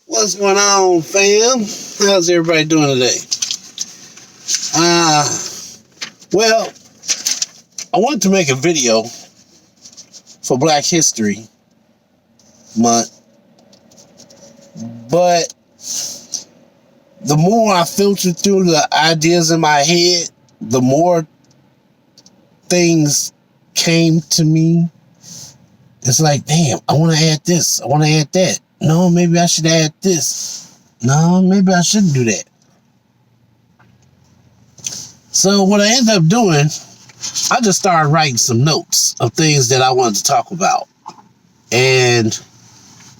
What's going on, fam? How's everybody doing today? Well, I wanted to make a video for Black History Month, but the more I filtered through the ideas in my head, the more things came to me. It's like, damn, I want to add this. I want to add that. No, maybe I should add this. No, maybe I shouldn't do that. So what I ended up doing, I just started writing some notes of things that I wanted to talk about. And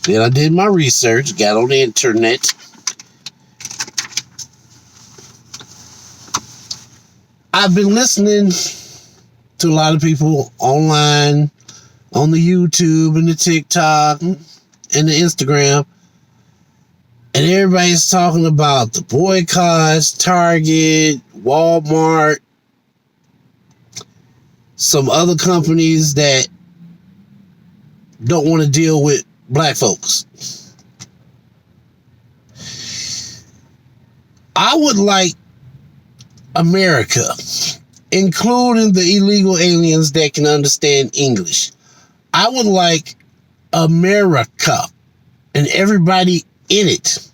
then I did my research, got on the internet. I've been listening to a lot of people online, on the YouTube and the TikTok and the Instagram, and everybody's talking about the boycotts, Target, Walmart, some other companies that don't want to deal with black folks. I would like America, including the illegal aliens that can understand English. I would like America and everybody in it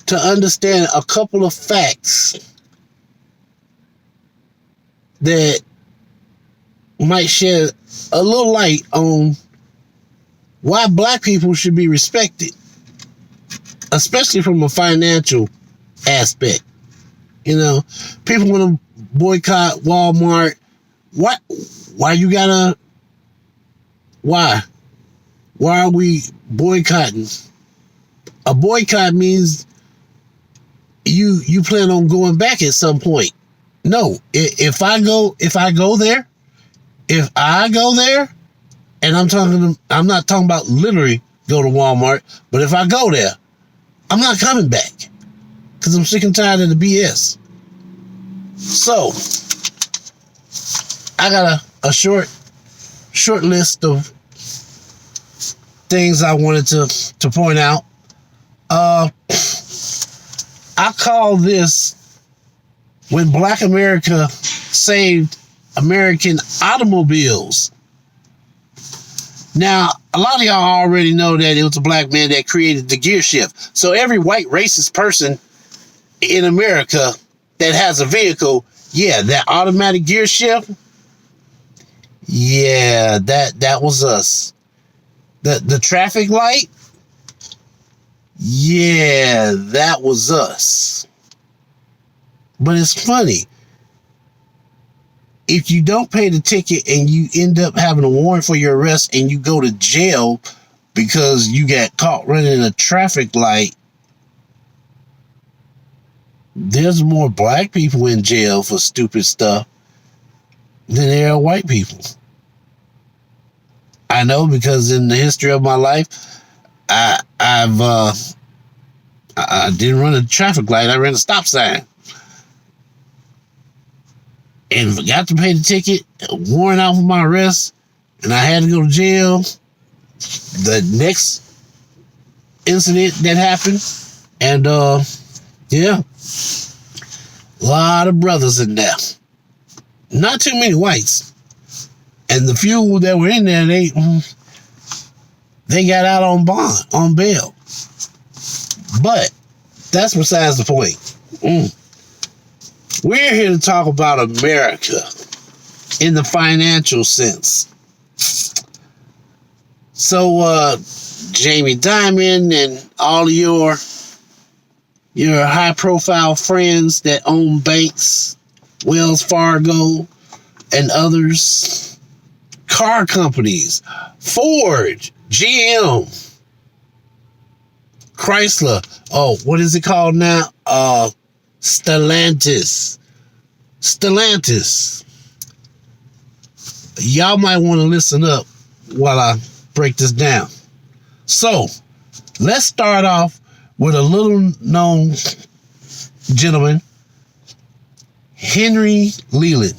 to understand a couple of facts that might shed a little light on why black people should be respected, especially from a financial aspect. You know, people want to boycott Walmart. Why you gotta? Why? Why are we boycotting? A boycott means you plan on going back at some point. No, if I go there, and I'm not talking about literally go to Walmart, but if I go there, I'm not coming back because I'm sick and tired of the BS. So I got a short list of things I wanted to point out. I call this when Black America saved American automobiles. Now, a lot of y'all already know that it was a black man that created the gear shift. So every white racist person in America that has a vehicle, yeah, that automatic gear shift, yeah, that was us. The traffic light, yeah, that was us. But it's funny. If you don't pay the ticket and you end up having a warrant for your arrest and you go to jail because you got caught running a traffic light, there's more black people in jail for stupid stuff than there are white people. I know because in the history of my life, I didn't run a traffic light. I ran a stop sign and forgot to pay the ticket, a warrant out for my arrest, and I had to go to jail. The next incident that happened, and yeah, a lot of brothers in there. Not too many whites. And the few that were in there, they got out on bond, on bail. But that's besides the point. We're here to talk about America in the financial sense. So, Jamie Dimon and all of your high-profile friends that own banks, Wells Fargo and others, car companies, Ford, GM, Chrysler. Oh, what is it called now? Stellantis. Y'all might want to listen up while I break this down. So, let's start off with a little known gentleman, Henry Leland.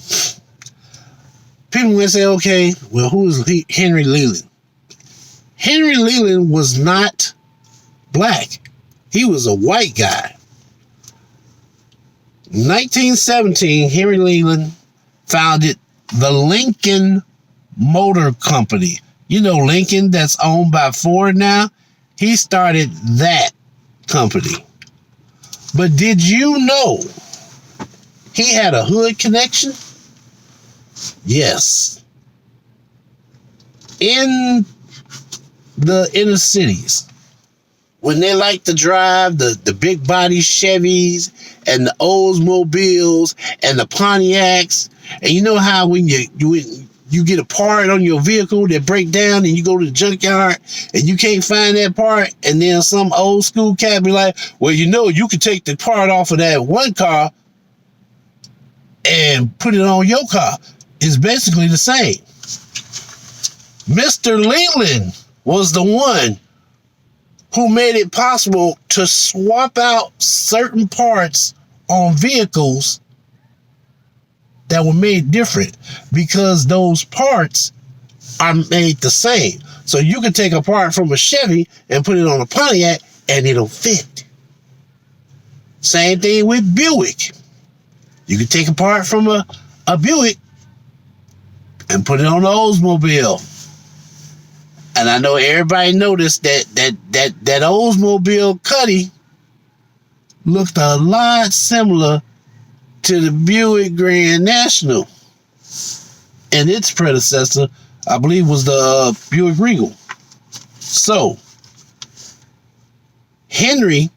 People may say, okay, well, who is Henry Leland? Henry Leland was not black. He was a white guy. 1917, Henry Leland founded the Lincoln Motor Company. You know Lincoln, that's owned by Ford now? He started that company. But did you know he had a hood connection? Yes. In the inner cities, when they like to drive the big body Chevys and the Oldsmobiles and the Pontiacs, and you know how when you get a part on your vehicle that break down and you go to the junkyard and you can't find that part, and then some old school cat be like, well, you know, you could take the part off of that one car and put it on your car. It's basically the same. Mr. Leland was the one who made it possible to swap out certain parts on vehicles that were made different, because those parts are made the same. So you can take a part from a Chevy and put it on a Pontiac and it'll fit. Same thing with Buick. You can take a part from a Buick and put it on the Oldsmobile. And I know everybody noticed that Oldsmobile Cuddy looked a lot similar to the Buick Grand National, and its predecessor, I believe, was the Buick Regal. So Henry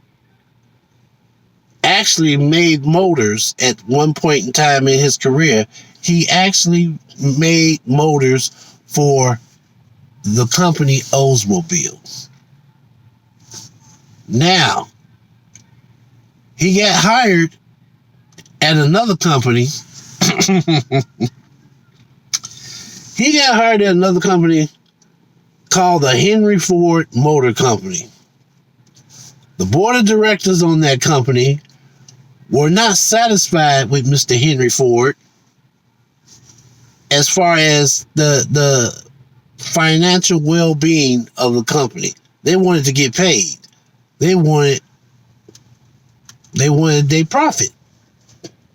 actually made motors at one point in time in his career. He actually made motors for the company Oldsmobile. Now, he got hired at another company. He got hired at another company called the Henry Ford Motor Company. The board of directors on that company were not satisfied with Mr. Henry Ford as far as the financial well-being of the company. They wanted to get paid. They wanted their profit.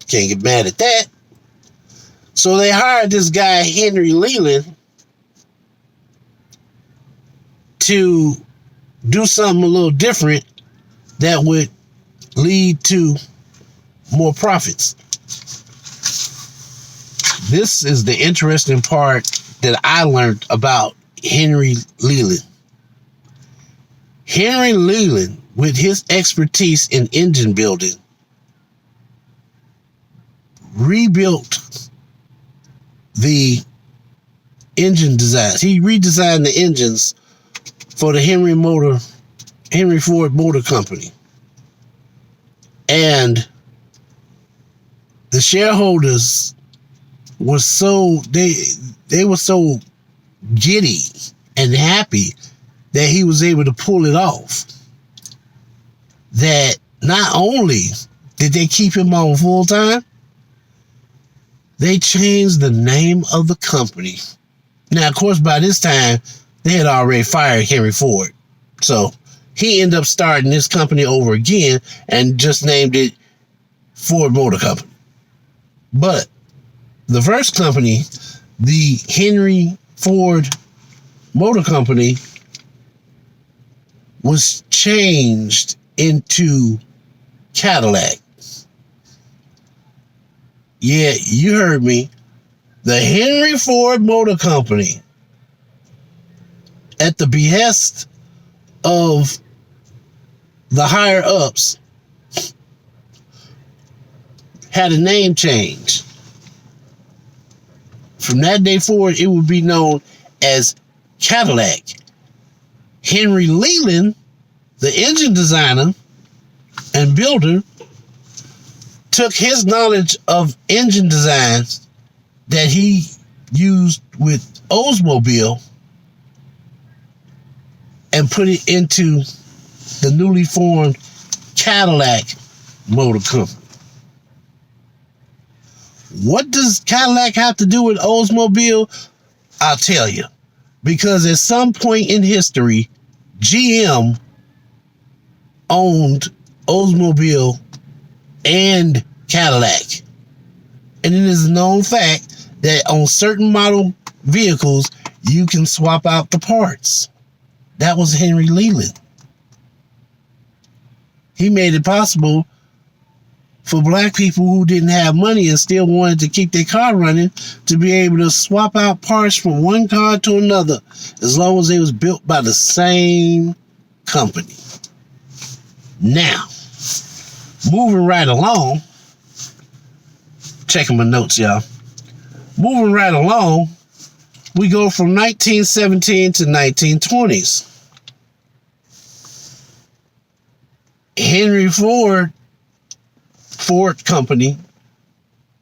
Can't get mad at that. So they hired this guy, Henry Leland, to do something a little different that would lead to more profits. This is the interesting part that I learned about Henry Leland. Henry Leland, with his expertise in engine building, rebuilt the engine designs. He redesigned the engines for the Henry Ford Motor Company. And the shareholders were they were so giddy and happy that he was able to pull it off, that not only did they keep him on full time, they changed the name of the company. Now, of course, by this time, they had already fired Henry Ford. So he ended up starting this company over again and just named it Ford Motor Company. But the first company, the Henry Ford Motor Company, was changed into Cadillac. Yeah, you heard me. The Henry Ford Motor Company, at the behest of the higher ups, had a name change. From that day forward, it would be known as Cadillac. Henry Leland, the engine designer and builder, took his knowledge of engine designs that he used with Oldsmobile and put it into the newly formed Cadillac Motor Company. What does Cadillac have to do with Oldsmobile? I'll tell you. Because at some point in history, GM owned Oldsmobile and Cadillac. And it is a known fact that on certain model vehicles, you can swap out the parts. That was Henry Leland. He made it possible for black people who didn't have money and still wanted to keep their car running to be able to swap out parts from one car to another as long as they was built by the same company. Now, moving right along, checking my notes, y'all. Moving right along, we go from 1917 to 1920s. Henry Ford Company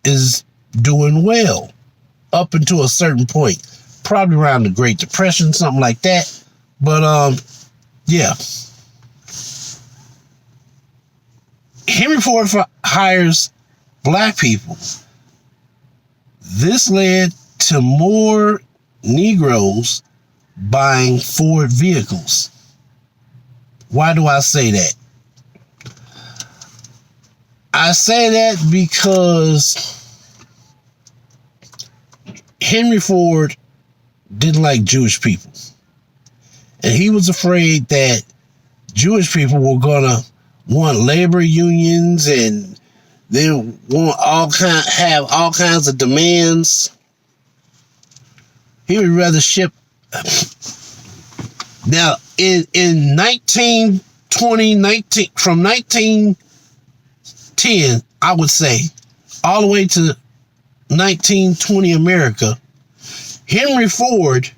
is doing well up until a certain point, probably around the Great Depression, something like that. But yeah, Henry Ford hires black people. This led to more Negroes buying Ford vehicles. Why do I say that? I say that because Henry Ford didn't like Jewish people. And he was afraid that Jewish people were going to want labor unions and they want have all kinds of demands. He would rather ship. Now, in 1910, from 1910, I would say, all the way to 1920 America, Henry Ford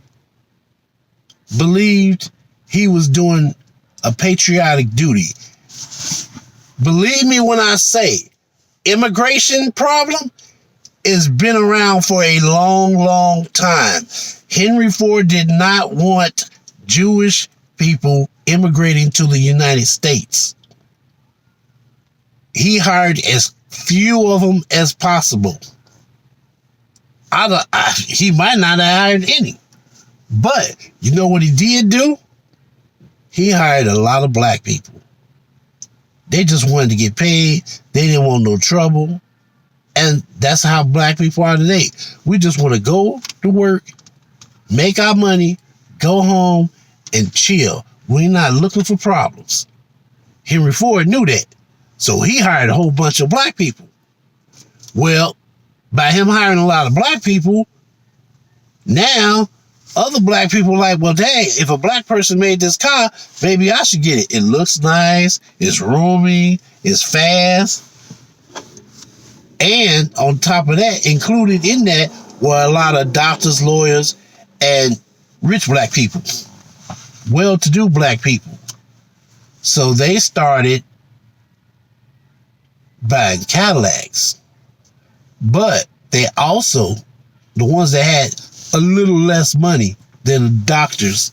believed he was doing a patriotic duty. Believe me when I say, immigration problem has been around for a long, long time. Henry Ford did not want Jewish people immigrating to the United States. He hired as few of them as possible. He might not have hired any. But you know what he did do? He hired a lot of black people. They just wanted to get paid. They didn't want no trouble. And that's how black people are today. We just want to go to work, make our money, go home, and chill. We're not looking for problems. Henry Ford knew that. So he hired a whole bunch of black people. Well, by him hiring a lot of black people, now other black people are like, well, dang, if a black person made this car, maybe I should get it. It looks nice, it's roomy, it's fast. And on top of that, included in that were a lot of doctors, lawyers, and rich black people, well-to-do black people. So they started buying Cadillacs. But they also, the ones that had a little less money than the doctors,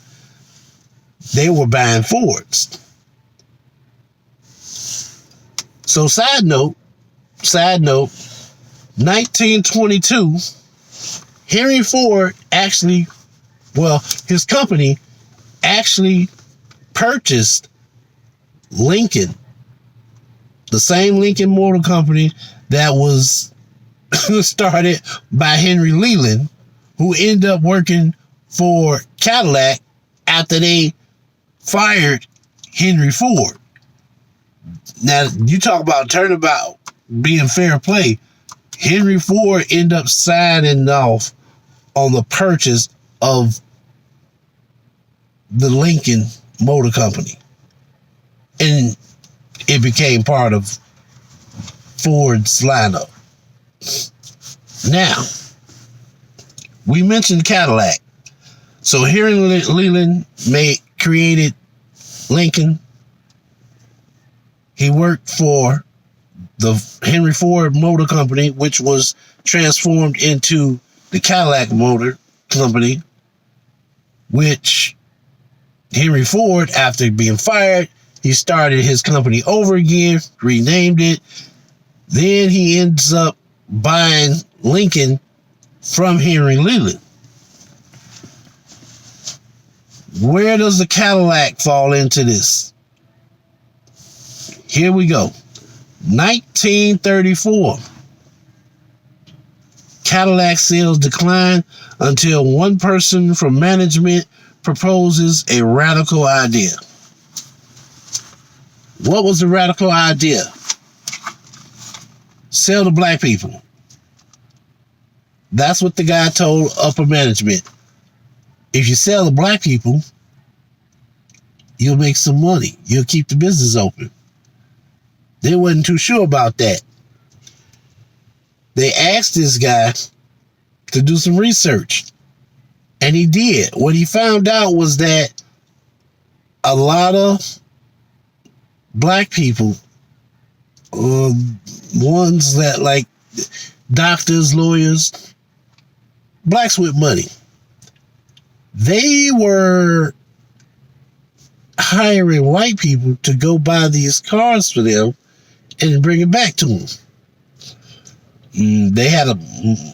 they were buying Fords. So side note, 1922, Henry Ford actually, his company actually purchased Lincoln, the same Lincoln Motor Company that was started by Henry Leland, who ended up working for Cadillac after they fired Henry Ford. Now, you talk about turnabout being fair play. Henry Ford ended up signing off on the purchase of the Lincoln Motor Company. And it became part of Ford's lineup. Now, we mentioned Cadillac. So Henry Leland created Lincoln. He worked for the Henry Ford Motor Company, which was transformed into the Cadillac Motor Company, which Henry Ford, after being fired, he started his company over again, renamed it. Then he ends up buying Lincoln from Henry Leland. Where does the Cadillac fall into this? Here we go. 1934. Cadillac sales decline until one person from management proposes a radical idea. What was the radical idea? Sell to black people. That's what the guy told upper management. If you sell to black people, you'll make some money. You'll keep the business open. They wasn't too sure about that. They asked this guy to do some research. And he did. What he found out was that a lot of black people, ones that like doctors, lawyers, blacks with money, they were hiring white people to go buy these cars for them and bring it back to them. They had a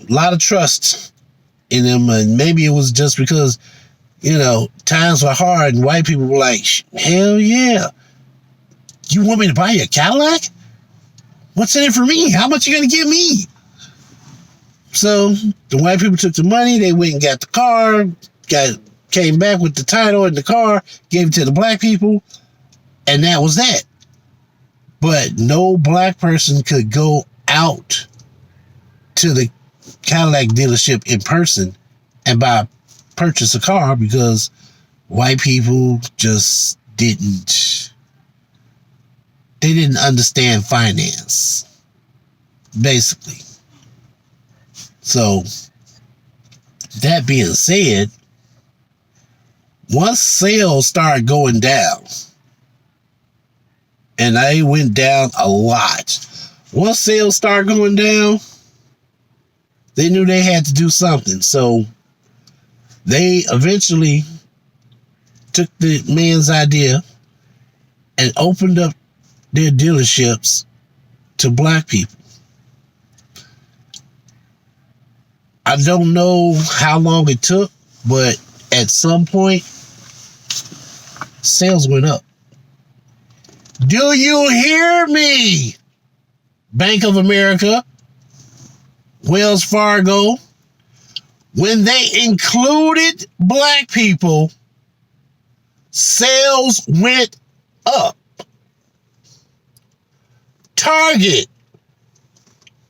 lot of trust in them, and maybe it was just because, times were hard and white people were like, hell yeah, you want me to buy you a Cadillac? What's in it for me? How much you gonna give me? So the white people took the money, they went and got the car, came back with the title and the car, gave it to the black people, and that was that. But no black person could go out to the Cadillac dealership in person and purchase a car because white people just didn't understand finance, basically. So that being said, once sales started going down, and they went down a lot, once sales started going down, they knew they had to do something. So they eventually took the man's idea and opened up their dealerships to black people. I don't know how long it took, but at some point, sales went up. Do you hear me? Bank of America, Wells Fargo, when they included black people, sales went up. Target,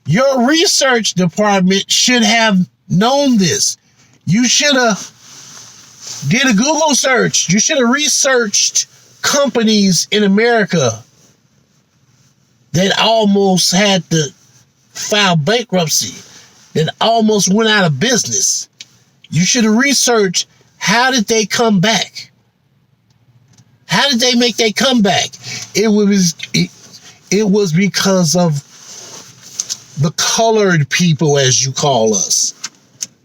your research department should have known this. You should have did a Google search. You should have researched companies in America that almost had to file bankruptcy, that almost went out of business. You should have researched, how did they come back? How did they make their comeback? It was because of the colored people, as you call us.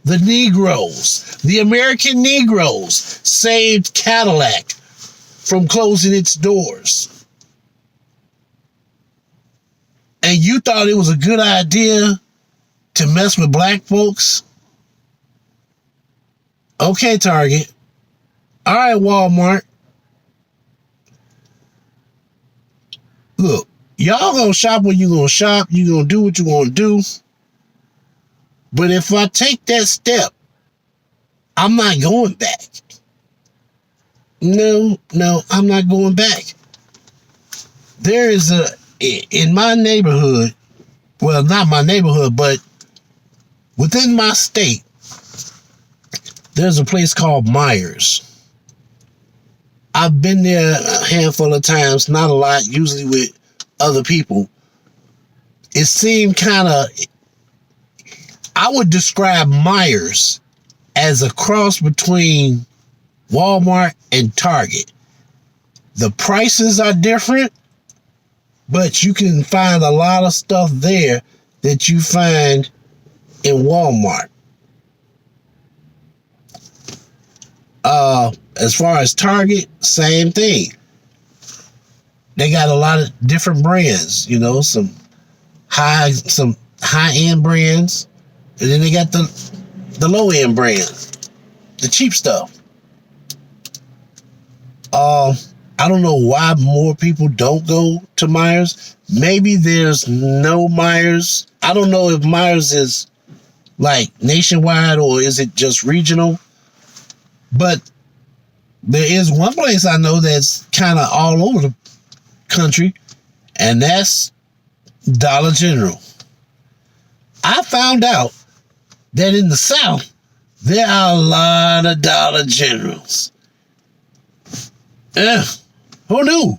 The Negroes, the American Negroes, saved Cadillac from closing its doors. And you thought it was a good idea to mess with black folks? Okay, Target. All right, Walmart. Look, y'all gonna shop when you gonna shop. You gonna do what you gonna do. But if I take that step, I'm not going back. No, I'm not going back. There is in my neighborhood, well, not my neighborhood, but within my state, there's a place called Myers. I've been there a handful of times, not a lot, usually with other people. It seemed kind of, I would describe Myers as a cross between Walmart and Target. The prices are different, but you can find a lot of stuff there that you find in Walmart. As far as Target, same thing. They got a lot of different brands, some high-end brands, and then they got the low-end brands, the cheap stuff. I I don't know why more people don't go to Myers. Maybe there's no Myers. I don't know if Myers is like nationwide or is it just regional. But there is one place I know that's kind of all over the country, and that's Dollar General. I found out that in the South, there are a lot of Dollar Generals. Who knew?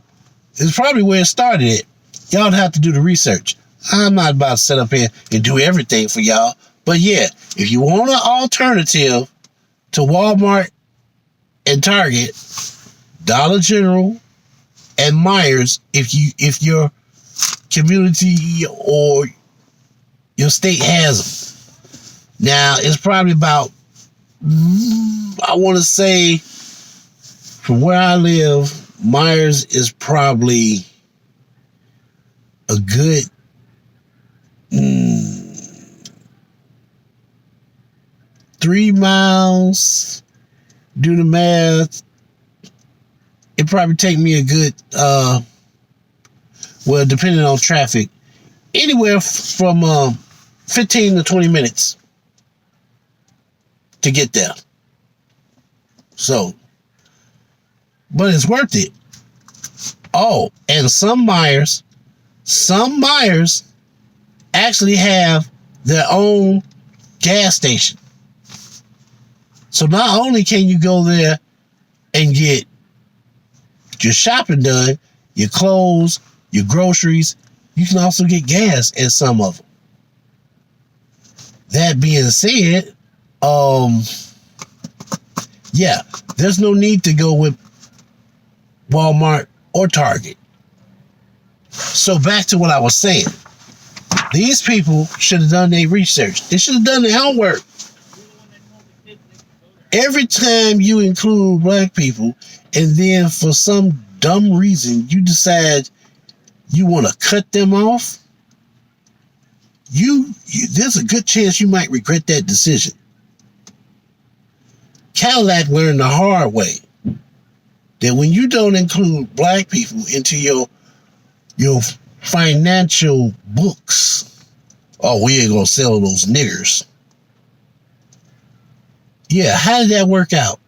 It's probably where it started at. Y'all have to do the research. I'm not about to sit up here and do everything for y'all. But yeah, if you want an alternative to Walmart and Target, Dollar General and Myers, if your community or your state has them. Now, it's probably about, I want to say, from where I live, Myers is probably a good 3 miles. Do the math. It probably take me a good, well, depending on traffic, anywhere from 15 to 20 minutes to get there. So, but it's worth it. Oh, and some Myers actually have their own gas station. So not only can you go there and get your shopping done, your clothes, your groceries, you can also get gas at some of them. That being said, yeah, there's no need to go with Walmart or Target. So back to what I was saying. These people should have done their research. They should have done their homework. Every time you include black people and then for some dumb reason you decide you want to cut them off, there's a good chance you might regret that decision. Cadillac learned the hard way that when you don't include black people into your financial books, oh, we ain't gonna sell those niggers. Yeah, how did that work out?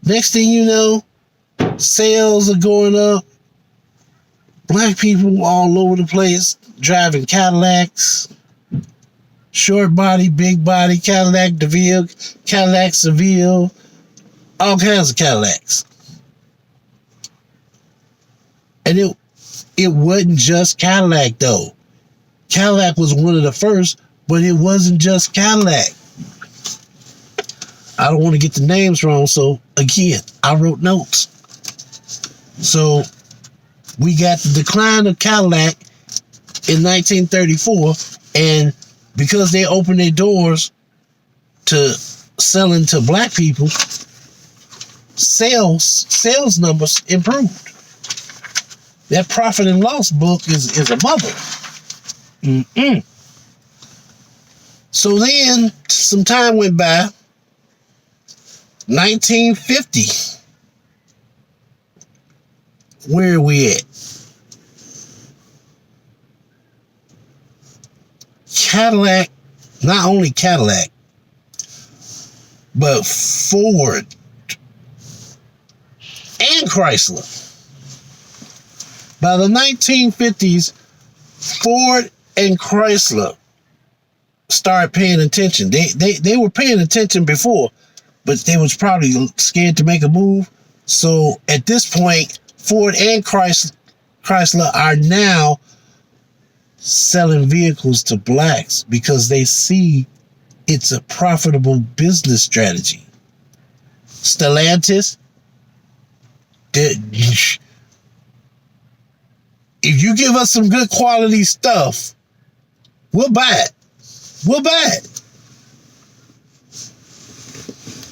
Next thing you know, sales are going up. Black people all over the place driving Cadillacs, short body, big body, Cadillac DeVille, Cadillac Seville, all kinds of Cadillacs. And it wasn't just Cadillac though. Cadillac was one of the first, but it wasn't just Cadillac. I don't want to get the names wrong, so again, I wrote notes. So we got the decline of Cadillac in 1934, and because they opened their doors to selling to black people, sales numbers improved. That profit and loss book is a mother. So then some time went by. 1950. Where are we at? Cadillac, not only Cadillac, but Ford and Chrysler. By the 1950s, Ford and Chrysler started paying attention. They were paying attention before, but they was probably scared to make a move. So at this point, Ford and Chrysler are now selling vehicles to blacks because they see it's a profitable business strategy. Stellantis, if you give us some good quality stuff, we'll buy it.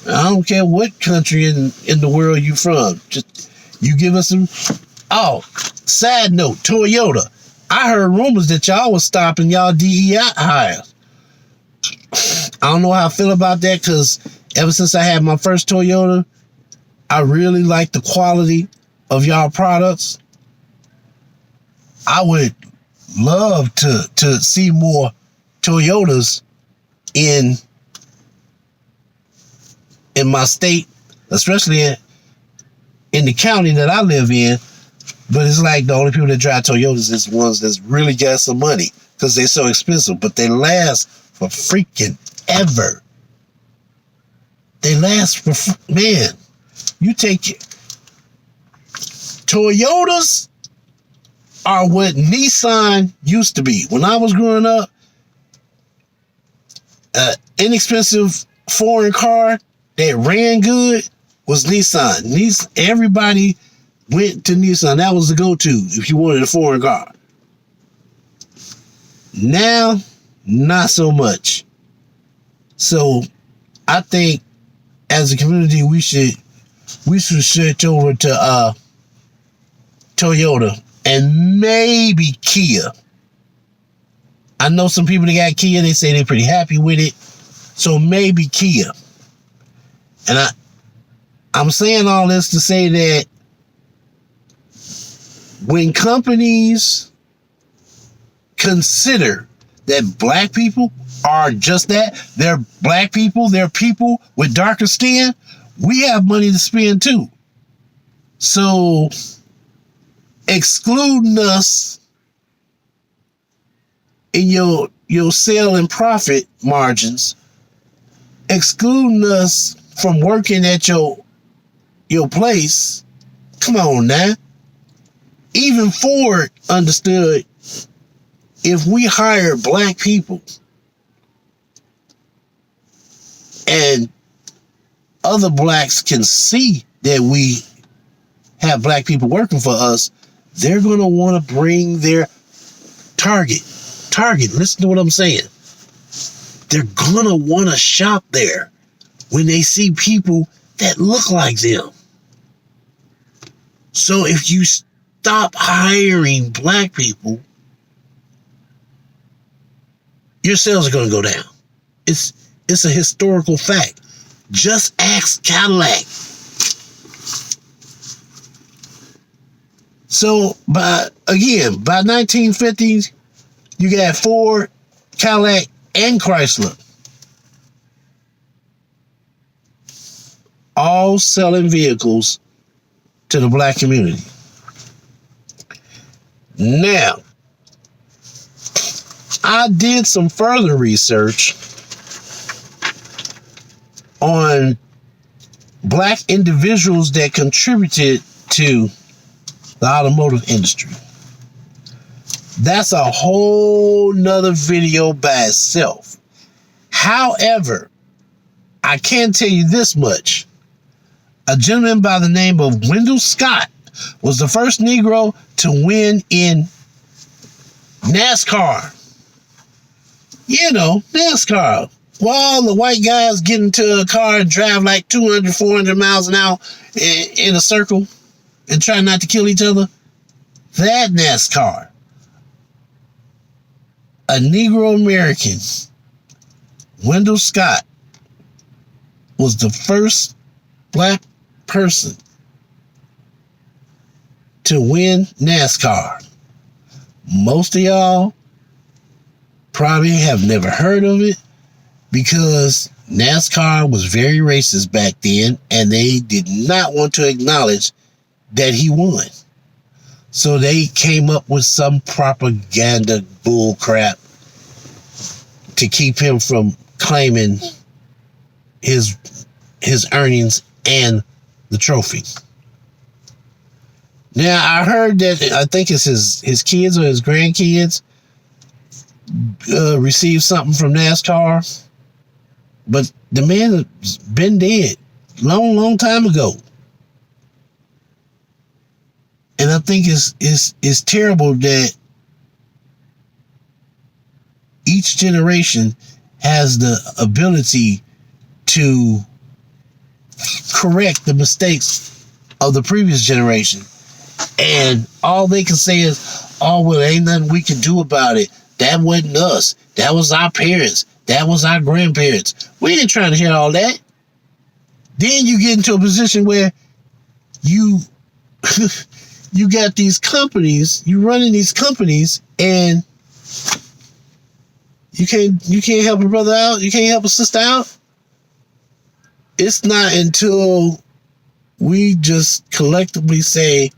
I don't care what country in the world you from. Just you give us some. Oh, side note, Toyota. I heard rumors that y'all was stopping y'all DEI hires. I don't know how I feel about that because ever since I had my first Toyota, I really like the quality of y'all products. I would love to see more Toyotas in my state, especially in the county that I live in. But it's like the only people that drive Toyotas is ones that's really got some money because they're so expensive. But they last for freaking ever. They last for, man, you take it. Toyotas are what Nissan used to be. When I was growing up, inexpensive foreign car that ran good was Nissan. Everybody went to Nissan. That was the go-to if you wanted a foreign car. Now, not so much. So, I think as a community, we should switch over to Toyota and maybe Kia. I know some people that got Kia, they say they're pretty happy with it. So maybe Kia. And I'm saying all this to say that when companies consider that black people are just that, they're black people, they're people with darker skin, we have money to spend too. So excluding us in your sale and profit margins, excluding us from working at your place, come on now. Even Ford understood if we hire black people and other blacks can see that we have black people working for us, they're going to want to bring their Target, listen to what I'm saying. They're going to want to shop there when they see people that look like them. So if you stop hiring black people, your sales are going to go down. It's a historical fact. Just ask Cadillac. So by 1950s, you got Ford, Cadillac, and Chrysler all selling vehicles to the black community. Now, I did some further research on black individuals that contributed to the automotive industry. That's a whole nother video by itself. However, I can tell you this much. A gentleman by the name of Wendell Scott was the first Negro to win in NASCAR. You know, NASCAR. While the white guys get into a car and drive like 200, 400 miles an hour in a circle and try not to kill each other. That NASCAR. A Negro American, Wendell Scott, was the first black person to win NASCAR. Most of y'all probably have never heard of it because NASCAR was very racist back then and they did not want to acknowledge that he won. So they came up with some propaganda bull crap to keep him from claiming his earnings and the trophy. Now, I heard that, I think it's his kids or his grandkids received something from NASCAR, but the man has been dead long time ago. And I think it's terrible that each generation has the ability to correct the mistakes of the previous generation. And all they can say is, oh, well, ain't nothing we can do about it. That wasn't us. That was our parents. That was our grandparents. We ain't trying to hear all that. Then you get into a position where you you got these companies, you running these companies, and you can't help a brother out, you can't help a sister out. It's not until we just collectively say,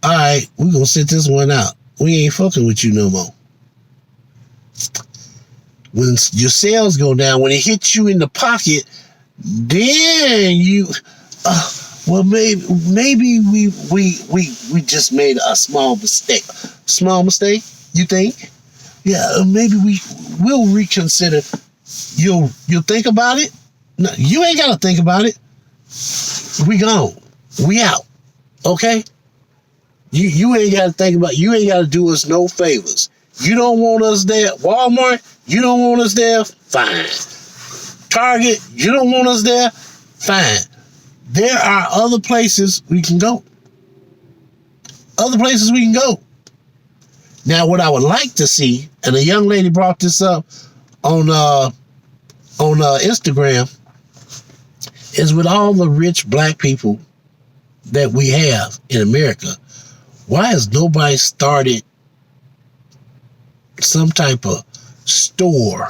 all right, we're gonna sit this one out. We ain't fucking with you no more. When your sales go down, when it hits you in the pocket, then you well, maybe we just made a small mistake. Small mistake, you think? Yeah, maybe we will reconsider. You'll think about it? No, you ain't gotta think about it. We gone. We out. Okay? You ain't gotta think about it. You ain't gotta do us no favors. You don't want us there. Walmart, you don't want us there? Fine. Target, you don't want us there? Fine. There are other places we can go. Other places we can go. Now, what I would like to see, and a young lady brought this up on Instagram, is with all the rich black people that we have in America, why has nobody started some type of store,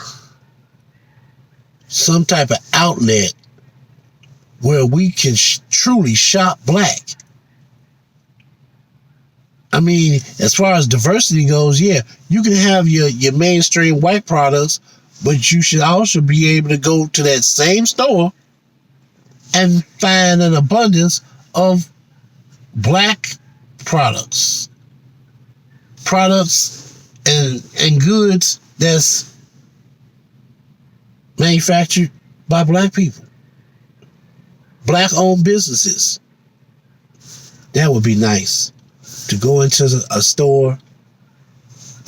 some type of outlet where we can truly shop black? I mean, as far as diversity goes, yeah, you can have your mainstream white products, but you should also be able to go to that same store and find an abundance of black products and goods that's manufactured by black people, black owned businesses. That would be nice, to go into a store,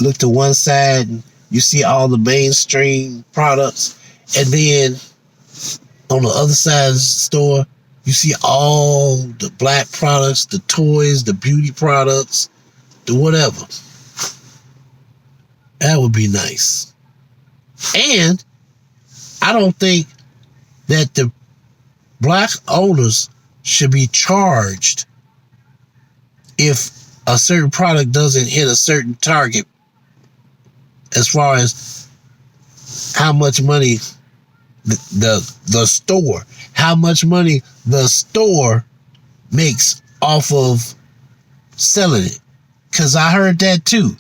look to one side, and you see all the mainstream products, and then on the other side of the store, you see all the black products, the toys, the beauty products, the whatever. That would be nice. And I don't think that the black owners should be charged if a certain product doesn't hit a certain target, as far as how much money the store, how much money the store makes off of selling it. Because I heard that too.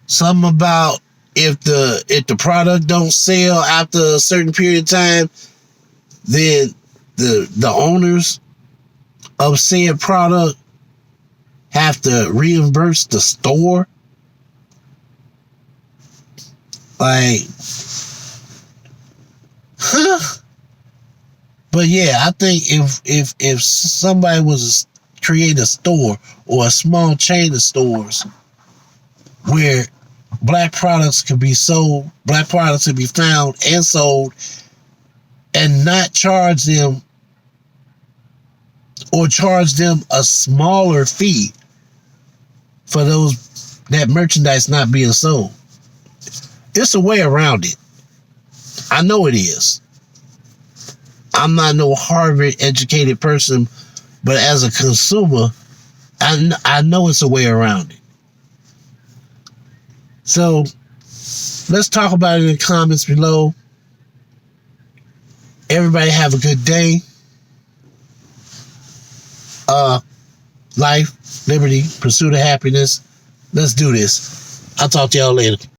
Something about if the product don't sell after a certain period of time, then the owners of said product have to reimburse the store. Like, huh? But yeah, I think if somebody was to create a store or a small chain of stores where black products could be sold, black products could be found and sold, and not charge them, or charge them a smaller fee for that merchandise not being sold. It's a way around it. I know it is. I'm not no Harvard educated person, but as a consumer, I know it's a way around it. So let's talk about it in the comments below. Everybody have a good day. Life, liberty, pursuit of happiness. Let's do this. I'll talk to y'all later.